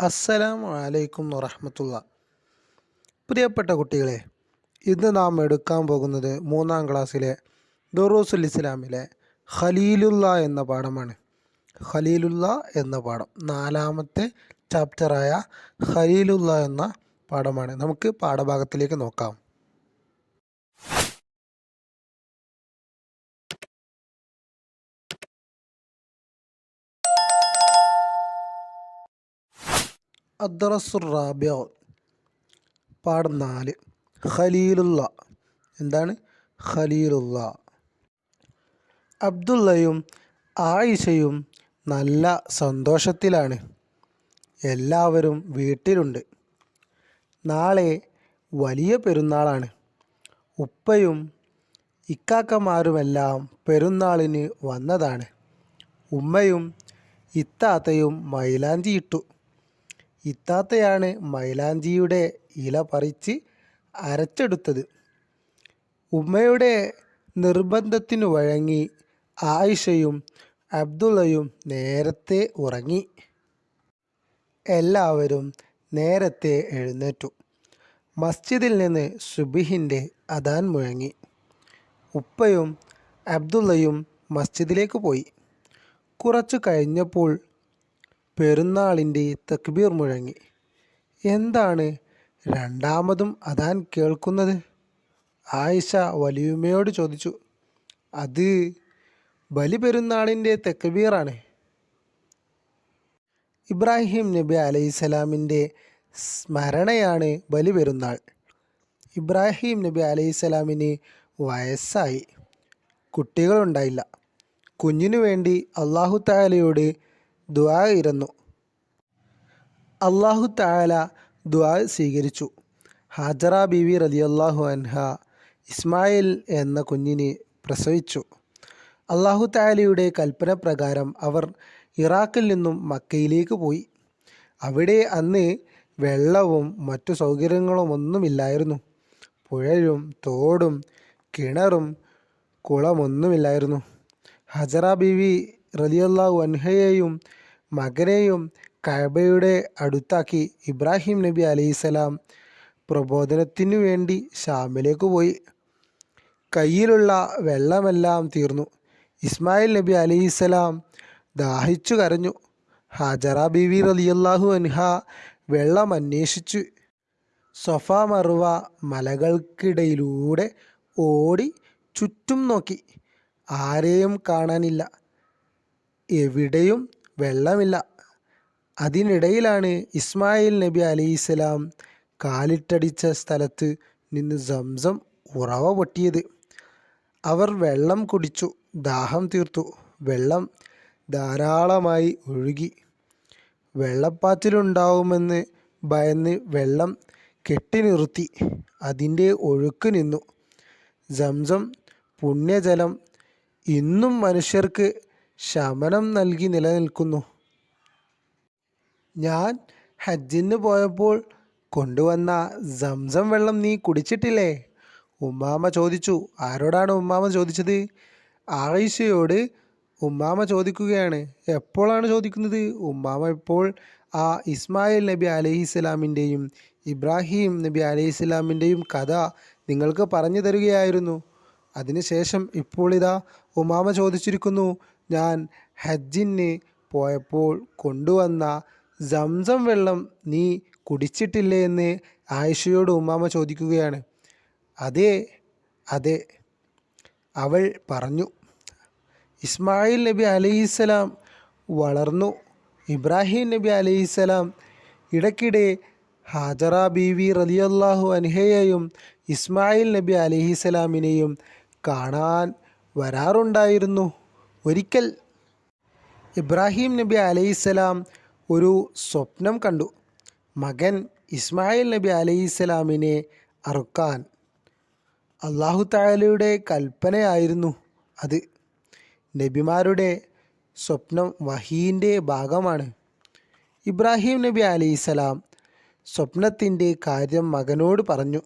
അസ്സലാമു അലൈക്കും വറഹ്മത്തുള്ള. പ്രിയപ്പെട്ട കുട്ടികളെ, ഇന്ന് നാം എടുക്കാൻ പോകുന്നത് 3-ാം ക്ലാസ്സിലെ ദുറൂസുൽ ഇസ്ലാമിലെ ഖലീലുള്ള എന്ന പാഠമാണ്. ഖലീലുള്ള എന്ന പാഠം 4-ാമത്തെ ചാപ്റ്ററായ ഖലീലുള്ള എന്ന പാഠമാണ്. നമുക്ക് പാഠഭാഗത്തിലേക്ക് നോക്കാം. അദ്ദറസുർ റാബിഅ, പാഠം 4. ഖലീലുള്ള. എന്താണ് ഖലീലുള്ള? അബ്ദുള്ളയും ആയിഷയും നല്ല സന്തോഷത്തിലാണ്. എല്ലാവരും വീട്ടിലുണ്ട്. നാളെ വലിയ പെരുന്നാളാണ്. ഉപ്പയും ഇക്കാക്കമാരുമെല്ലാം പെരുന്നാളിന് വന്നതാണ്. ഉമ്മയും ഇത്താത്തയും മൈലാഞ്ചി ഇട്ടു. ഇത്താത്തയാണ് മൈലാഞ്ചിയുടെ ഇല പറിച്ച് അരച്ചെടുത്തത്. ഉമ്മയുടെ നിർബന്ധത്തിനു വഴങ്ങി ആയിഷയും അബ്ദുള്ളയും നേരത്തെ ഉറങ്ങി. എല്ലാവരും നേരത്തെ എഴുന്നേറ്റു. മസ്ജിദിൽ നിന്ന് സുബ്ഹിൻ്റെ അദാൻ മുഴങ്ങി. ഉപ്പയും അബ്ദുള്ളയും മസ്ജിദിലേക്ക് പോയി. കുറച്ചു കഴിഞ്ഞപ്പോൾ പെരുന്നാളിൻ്റെ തക്ബീർ മുഴങ്ങി. എന്താണ് രണ്ടാമതും അദാൻ കേൾക്കുന്നത്? ആയിഷ വലിയുമ്മയോട് ചോദിച്ചു. അത് ബലിപെരുന്നാളിൻ്റെ തക്ബീറാണ്. ഇബ്രാഹിം നബി അലൈഹിസ്സലാമിൻ്റെ സ്മരണയാണ് ബലിപെരുന്നാൾ. ഇബ്രാഹിം നബി അലൈഹിസ്സലാമിന് വയസ്സായി. കുട്ടികളുണ്ടായില്ല. കുഞ്ഞിനു വേണ്ടി അല്ലാഹു തആലയോട് ദുആ ഇരുന്നു. അല്ലാഹു തആല ദുആ സ്വീകരിച്ചു. ഹാജറ ബീവി റളിയല്ലാഹു അൻഹ ഇസ്മായിൽ എന്ന കുഞ്ഞിനെ പ്രസവിച്ചു. അല്ലാഹു തആലയുടെ കൽപ്പന പ്രകാരം അവർ ഇറാഖിൽ നിന്നും മക്കയിലേക്ക് പോയി. അവിടെ അന്ന് വെള്ളവും മറ്റു സൗകര്യങ്ങളുമൊന്നുമില്ലായിരുന്നു. പുഴയും തോടും കിണറും കുളമൊന്നുമില്ലായിരുന്നു. ഹജറ ബീവി റളിയല്ലാഹു അൻഹയെയും മകനെയും കഅബയുടെ അടുത്താക്കി ഇബ്രാഹിം നബി അലൈഹിസ്സലാം പ്രബോധനത്തിനു വേണ്ടി ഷാമിലേക്ക് പോയി. കയ്യിലുള്ള വെള്ളമെല്ലാം തീർന്നു. ഇസ്മായിൽ നബി അലൈഹിസ്സലാം ദാഹിച്ചു കരഞ്ഞു. ഹാജറ ബീവി റളിയല്ലാഹു അൻഹ വെള്ളം അന്വേഷിച്ചു. സഫ മർവ മലകൾക്കിടയിലൂടെ ഓടി ചുറ്റും നോക്കി. ആരെയും കാണാനില്ല. എവിടെയും വെള്ളമില്ല. അതിനിടയിലാണ് ഇസ്മായിൽ നബി അലൈഹിസ്സലാം കാലിട്ടടിച്ച സ്ഥലത്ത് നിന്ന് സംസം ഉറവ പൊട്ടിയത്. അവർ വെള്ളം കുടിച്ചു. ദാഹം തീർത്തു. വെള്ളം ധാരാളമായി ഒഴുകി. വെള്ളപ്പാച്ചിലുണ്ടാവുമെന്ന് ഭയന്ന് വെള്ളം കെട്ടിനിർത്തി. അതിൻ്റെ ഒഴുക്ക് നിന്നു. സംസം പുണ്യജലം ഇന്നും മനുഷ്യർക്ക് ശമനം നൽകി നിലനിൽക്കുന്നു. ഞാൻ ഹജ്ജിന് പോയപ്പോൾ കൊണ്ടുവന്ന സംസം വെള്ളം നീ കുടിച്ചിട്ടില്ലേ? ഉമ്മാമ ചോദിച്ചു. ആരോടാണ് ഉമ്മാമ ചോദിച്ചത്? ആയിഷയോട് ഉമ്മാമ ചോദിക്കുകയാണ്. എപ്പോഴാണ് ചോദിക്കുന്നത്? ഉമ്മാമ ഇപ്പോൾ ആ ഇസ്മായിൽ നബി അലൈഹിസ്സലാമിൻ്റെയും ഇബ്രാഹിം നബി അലൈഹിസ്സലാമിൻ്റെയും കഥ നിങ്ങൾക്ക് പറഞ്ഞു തരികയായിരുന്നു. അതിനുശേഷം ഇപ്പോൾ ഇതാ ഉമ്മാമ ചോദിച്ചിരിക്കുന്നു, ഞാൻ ഹജ്ജിന് പോയപ്പോൾ കൊണ്ടുവന്ന സംസം വെള്ളം നീ കുടിച്ചിട്ടില്ലേ എന്ന് ആയിഷയോട് ഉമ്മാമ ചോദിക്കുകയാണ്. അതെ അതെ, അവൾ പറഞ്ഞു. ഇസ്മായിൽ നബി അലൈഹിസ്സലാം വളർന്നു. ഇബ്രാഹിം നബി അലൈഹിസ്സലാം ഇടയ്ക്കിടെ ഹാജറ ബീവി റളിയല്ലാഹു അൻഹയെയും ഇസ്മായിൽ നബി അലൈഹിസ്സലാമിനെയും കാണാൻ വരാറുണ്ടായിരുന്നു. ഒരിക്കൽ ഇബ്രാഹിം നബി അലൈഹിസ്സലാം ഒരു സ്വപ്നം കണ്ടു. മകൻ ഇസ്മായിൽ നബി അലൈഹിസ്സലാമിനെ അറുക്കാൻ. അല്ലാഹു തആലയുടെ കൽപ്പനയായിരുന്നു അത്. നബിമാരുടെ സ്വപ്നം വഹീൻ്റെ ഭാഗമാണ്. ഇബ്രാഹിം നബി അലൈഹിസ്സലാം സ്വപ്നത്തിൻ്റെ കാര്യം മകനോട് പറഞ്ഞു.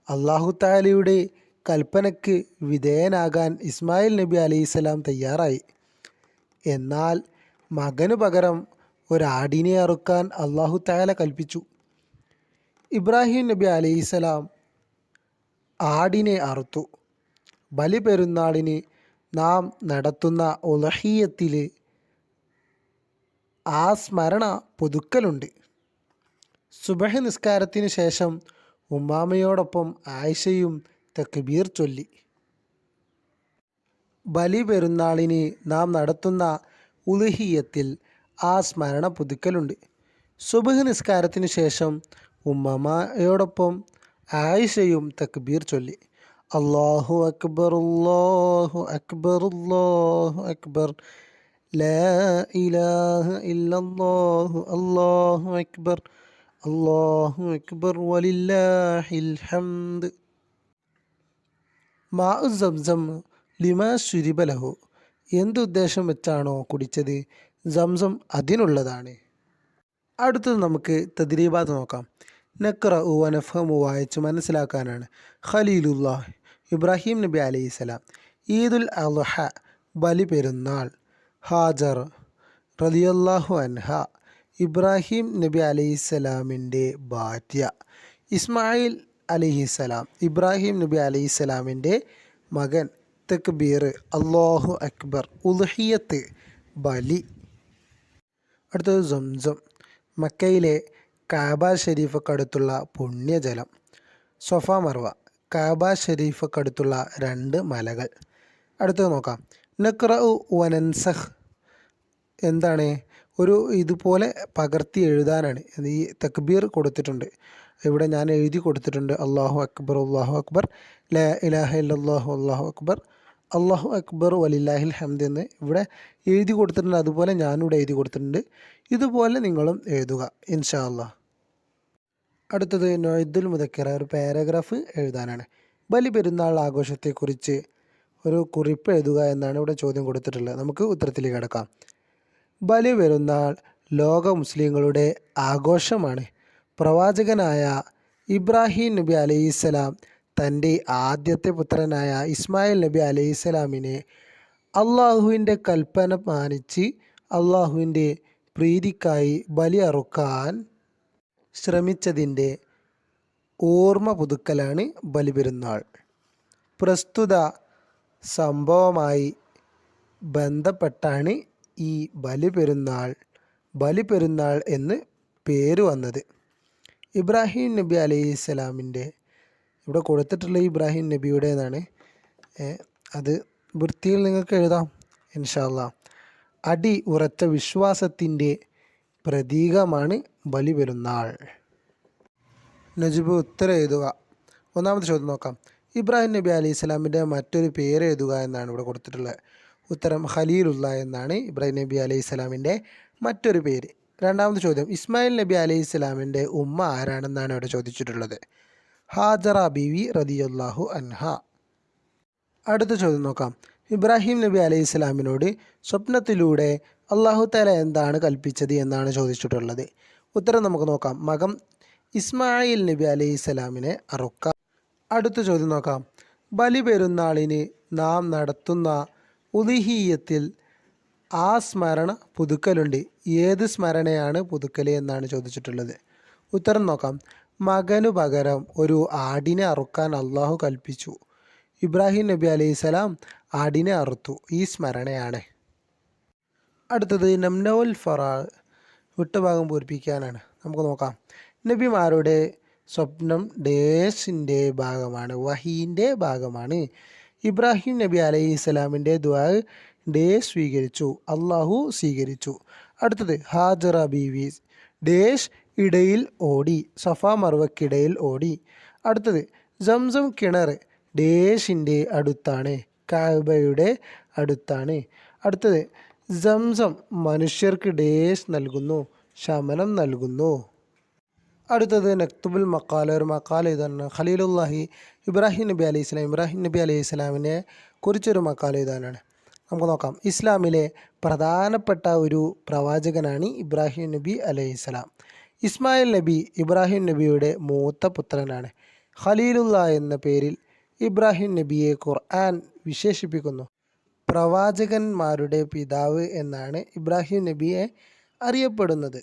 അല്ലാഹു തആലയുടെ കൽപ്പനയ്ക്ക് വിധേയനാകാൻ ഇസ്മായിൽ നബി അലൈഹിസ്സലാം തയ്യാറായി. എന്നാൽ മകനു പകരം ഒരാടിനെ അറുക്കാൻ അള്ളാഹു തആല കൽപ്പിച്ചു. ഇബ്രാഹിം നബി അലൈഹിസ്സലാം ആടിനെ അറുത്തു. ബലിപെരുന്നാളിന് നാം നടത്തുന്ന ഉളഹിയ്യത്തിൽ ആ സ്മരണ പുതുക്കലുണ്ട്. സുബഹി നിസ്കാരത്തിന് ശേഷം ഉമ്മാമയോടൊപ്പം ആയിഷയും തക്ബീർ ചൊല്ലി. ബലിപെരുന്നാളിന് നാം നടത്തുന്ന ഉളുഹിയ്യത്തിൽ ആ സ്മരണ പുതുക്കലുണ്ട്. സുബഹി നിസ്കാരത്തിന് ശേഷം ഉമ്മാമയോടൊപ്പം ആയിഷയും തക്ബീർ ചൊല്ലി. അല്ലാഹു അക്ബർ അല്ലാഹു അക്ബർ അല്ലാഹു അക്ബർ ലാ ഇലാഹ ഇല്ലല്ലാഹു അല്ലാഹു അക്ബർ അല്ലാഹു അക്ബർ വലില്ലാഹിൽ ഹംദ്. മാഉ സംസം ലിമാ ശുരിബ ലഹു. എന്തുദ്ദേശം വെച്ചാണോ കുടിച്ചത്, സംസം അതിനുള്ളതാണ്. അടുത്തത് നമുക്ക് തദ്രീബാത്ത് നോക്കാം. നഖ്റഉ വ നഫ്ഹമു വായിച്ച് മനസ്സിലാക്കാനാണ്. ഖലീലുല്ലാഹ് ഇബ്രാഹിം നബി അലൈഹിസ്സലാം. ഈദുൽ അദ്ഹ ബലി പെരുന്നാൾ. ഹാജർ റളിയല്ലാഹു അൻഹ ഇബ്രാഹിം നബി അലൈഹിസ്സലാമിൻ്റെ ഭാര്യ. ഇസ്മായിൽ അലൈഹിസ്സലാം ഇബ്രാഹിം നബി അലൈഹിസ്സലാമിൻ്റെ മകൻ. തക്ബീർ അല്ലാഹു അക്ബർ. ഉദ്ഹിയ്യത്ത് ബലി. അടുത്തത് സംസം മക്കയിലെ കഅബ ഷരീഫക്കടുത്തുള്ള പുണ്യജലം. സൊഫ മർവ കഅബ ഷരീഫക്കടുത്തുള്ള 2 മലകൾ. അടുത്തത് നോക്കാം. നഖ്റഉ വനൻസഖ് എന്താണ്? ഒരു ഇതുപോലെ പകർത്തി എഴുതാനാണ്. ഈ തക്ബീർ കൊടുത്തിട്ടുണ്ട്, ഇവിടെ ഞാൻ എഴുതി കൊടുത്തിട്ടുണ്ട്. അല്ലാഹു അക്ബർ അല്ലാഹു അക്ബർ ലാ ഇലാഹ ഇല്ലല്ലാഹു അല്ലാഹു അക്ബർ അല്ലാഹു അക്ബർ വലില്ലാഹിൽ ഹംദ് എന്ന് ഇവിടെ എഴുതി കൊടുത്തിട്ടുണ്ട്. അതുപോലെ ഞാനിവിടെ എഴുതി കൊടുത്തിട്ടുണ്ട്. ഇതുപോലെ നിങ്ങളും എഴുതുക ഇൻഷാ അല്ലാഹ്. അടുത്തത് നൊയ്ദുൽ മുദക്കിറ ഒരു പാരഗ്രാഫ് എഴുതാനാണ്. ബലി പെരുന്നാൾ ആഘോഷത്തെക്കുറിച്ച് ഒരു കുറിപ്പ് എഴുതുക എന്നാണ് ഇവിടെ ചോദ്യം കൊടുത്തിട്ടുള്ളത്. നമുക്ക് ഉത്തരത്തിലേക്ക് കടക്കാം. ബലി പെരുന്നാൾ ലോക മുസ്ലിങ്ങളുടെ ആഘോഷമാണ്. പ്രവാചകനായ ഇബ്രാഹിം നബി അലൈഹിസ്സലാം തൻ്റെ ആദ്യത്തെ പുത്രനായ ഇസ്മായിൽ നബി അലൈഹിസ്സലാമിനെ അള്ളാഹുവിൻ്റെ കൽപ്പന മാനിച്ച് അള്ളാഹുവിൻ്റെ പ്രീതിക്കായി ബലി അറുക്കാൻ ശ്രമിച്ചതിൻ്റെ ഓർമ്മ പുതുക്കലാണ് ബലിപെരുന്നാൾ. പ്രസ്തുത സംഭവവുമായി ബന്ധപ്പെട്ടാണ് ഈ ബലിപെരുന്നാൾ എന്ന് പേര് വന്നത്. ഇബ്രാഹിം നബി അലൈഹിസ്സലാമിൻ്റെ ഇവിടെ കൊടുത്തിട്ടുള്ള ഇബ്രാഹിം നബിയുടേതാണ്. അത് വൃത്തിയിൽ നിങ്ങൾക്ക് എഴുതാം ഇൻഷാ അല്ലാഹ്. അടി ഉറച്ച വിശ്വാസത്തിൻ്റെ പ്രതീകമാണ് ബലിപെരുന്നാൾ. നജ്ബ് ഉത്തരം എഴുതുക. ഒന്നാമത്തെ ചോദ്യം നോക്കാം. ഇബ്രാഹിം നബി അലൈഹി സ്വലാമിൻ്റെ മറ്റൊരു പേര് എഴുതുക എന്നാണ് ഇവിടെ കൊടുത്തിട്ടുള്ളത്. ഉത്തരം ഖലീലുള്ള എന്നാണ് ഇബ്രാഹിം നബി അലൈഹി സ്വലാമിൻ്റെ മറ്റൊരു പേര്. രണ്ടാമത്തെ ചോദ്യം. ഇസ്മായിൽ നബി അലൈഹി സ്വലാമിൻ്റെ ഉമ്മ ആരാണെന്നാണ് ഇവിടെ ചോദിച്ചിട്ടുള്ളത്. ഹാജറ ബീവി റളിയല്ലാഹു അൻഹ. അടുത്ത ചോദ്യം നോക്കാം. ഇബ്രാഹിം നബി അലൈഹി സ്വലാമിനോട് സ്വപ്നത്തിലൂടെ അള്ളാഹു തആല എന്താണ് കൽപ്പിച്ചത് എന്നാണ് ചോദിച്ചിട്ടുള്ളത്. ഉത്തരം നമുക്ക് നോക്കാം. മകൻ ഇസ്മായിൽ നബി അലൈഹി സ്വലാമിനെ അറുക്കാം. അടുത്ത ചോദ്യം നോക്കാം. ബലി പെരുന്നാളിന് നാം നടത്തുന്ന ഉളുഹിയ്യത്തിൽ ആ സ്മരണ പുതുക്കലുണ്ട്. ഏത് സ്മരണയാണ് പുതുക്കൽ എന്നാണ് ചോദിച്ചിട്ടുള്ളത്. ഉത്തരം നോക്കാം. മകനു പകരം ഒരു ആടിനെ അറുക്കാൻ അള്ളാഹു കൽപ്പിച്ചു. ഇബ്രാഹിം നബി അലൈഹി സ്വലാം ആടിനെ അറുത്തു. ഈ സ്മരണയാണ്. അടുത്തത് നംനൗൽ ഫറാ വിട്ടുഭാഗം പൂരിപ്പിക്കാനാണ്. നമുക്ക് നോക്കാം. നബിമാരുടെ സ്വപ്നം ഡേസിൻ്റെ ഭാഗമാണ്, വഹീൻ്റെ ഭാഗമാണ്. ഇബ്രാഹിം നബി അലൈഹി സ്വലാമിൻ്റെ ദുആ ഡേസ് സ്വീകരിച്ചു, അള്ളാഹു സ്വീകരിച്ചു. അടുത്തത് ഹാജറ ബീവി ഡേഷ് ഇടയിൽ ഓടി, സഫ മർവക്കിടയിൽ ഓടി. അടുത്തത് സംസം കിണർ ഡേഷിൻ്റെ അടുത്താണ്, കഅബയുടെ അടുത്താണ്. അടുത്തത് സംസം മനുഷ്യർക്ക് ഡേഷ് നൽകുന്നു, ശമനം നൽകുന്നു. അടുത്തത് നക്തുബുൽ മക്കാല ഒരു മക്കാല ഇതാണ്. ഖലീലുല്ലാഹി ഇബ്രാഹിം നബി അലൈഹി സ്വലാം ഇബ്രാഹിം നബി അലൈഹി സ്വലാമിനെ കുറിച്ചൊരു മക്കാല ഇതാനാണ്. നമുക്ക് നോക്കാം. ഇസ്ലാമിലെ പ്രധാനപ്പെട്ട ഒരു പ്രവാചകനാണ് ഇബ്രാഹിം നബി അലൈഹി സ്വലാം. ഇസ്മായിൽ നബി ഇബ്രാഹിം നബിയുടെ മൂത്ത പുത്രനാണ്. ഖലീലുള്ള എന്ന പേരിൽ ഇബ്രാഹിം നബിയെ ഖുർആൻ വിശേഷിപ്പിക്കുന്നു. പ്രവാചകന്മാരുടെ പിതാവ് എന്നാണ് ഇബ്രാഹിം നബിയെ അറിയപ്പെടുന്നത്.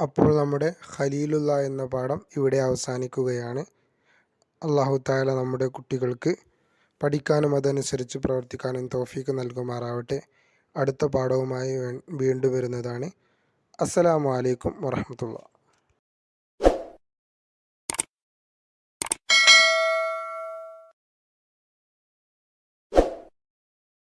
അപ്പോൾ നമ്മുടെ ഖലീലുള്ള എന്ന പാഠം ഇവിടെ അവസാനിക്കുകയാണ്. അല്ലാഹു തആല നമ്മുടെ കുട്ടികൾക്ക് പഠിക്കാനും അതനുസരിച്ച് പ്രവർത്തിക്കാനും തൗഫീക്ക് നൽകുമാറാവട്ടെ. അടുത്ത പാഠവുമായി വീണ്ടും വരുന്നതാണ്. അസ്സലാമു അലൈക്കും വറഹ്മത്തുള്ളാഹി.